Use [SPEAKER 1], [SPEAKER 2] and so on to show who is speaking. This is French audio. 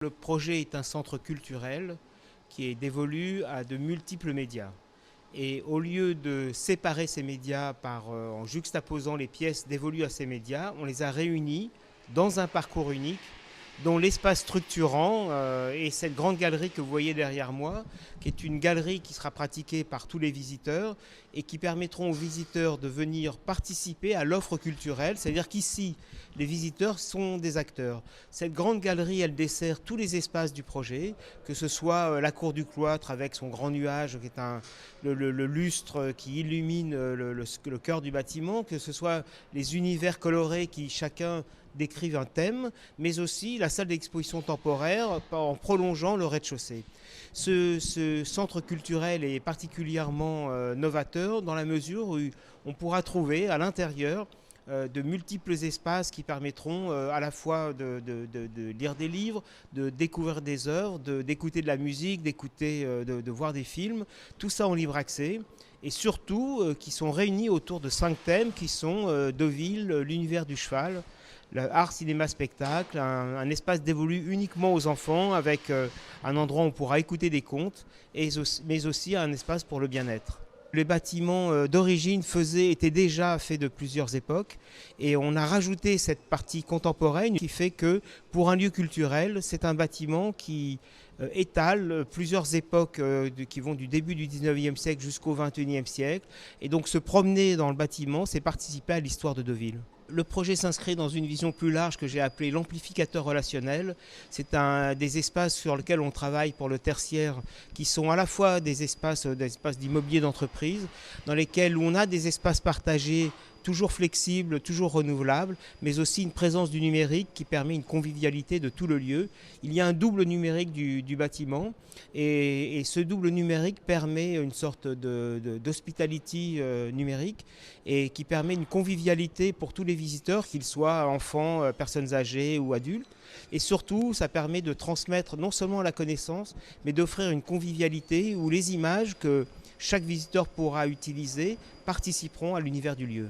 [SPEAKER 1] Le projet est un centre culturel qui est dévolu à de multiples médias. Et au lieu de séparer ces médias en juxtaposant les pièces dévolues à ces médias, on les a réunis dans un parcours unique dont l'espace structurant est cette grande galerie que vous voyez derrière moi, qui est une galerie qui sera pratiquée par tous les visiteurs et qui permettront aux visiteurs de venir participer à l'offre culturelle, c'est-à-dire qu'ici, les visiteurs sont des acteurs. Cette grande galerie, elle dessert tous les espaces du projet, que ce soit la cour du cloître avec son grand nuage, qui est le lustre qui illumine le cœur du bâtiment, que ce soit les univers colorés qui chacun décrivent un thème, mais aussi la salle d'exposition temporaire en prolongeant le rez-de-chaussée. Ce centre culturel est particulièrement novateur dans la mesure où on pourra trouver à l'intérieur de multiples espaces qui permettront à la fois de lire des livres, de découvrir des œuvres, d'écouter de la musique, de voir des films, tout ça en libre accès, et surtout qui sont réunis autour de 5 thèmes qui sont Deauville, l'univers du cheval, le art, cinéma, spectacle, un espace dévolu uniquement aux enfants avec un endroit où on pourra écouter des contes, mais aussi un espace pour le bien-être. Les bâtiments d'origine étaient déjà faits de plusieurs époques et on a rajouté cette partie contemporaine qui fait que pour un lieu culturel, c'est un bâtiment qui étale plusieurs époques qui vont du début du 19e siècle jusqu'au 21e siècle. Et donc se promener dans le bâtiment, c'est participer à l'histoire de Deauville. Le projet s'inscrit dans une vision plus large que j'ai appelée l'amplificateur relationnel. C'est des espaces sur lesquels on travaille pour le tertiaire qui sont à la fois des espaces d'immobilier d'entreprise, dans lesquels on a des espaces partagés toujours flexibles, toujours renouvelables, mais aussi une présence du numérique qui permet une convivialité de tout le lieu. Il y a un double numérique du bâtiment et ce double numérique permet une sorte d'hospitality numérique et qui permet une convivialité pour tous les visiteurs, qu'ils soient enfants, personnes âgées ou adultes. Et surtout, ça permet de transmettre non seulement la connaissance, mais d'offrir une convivialité où les images que chaque visiteur pourra utiliser participeront à l'univers du lieu.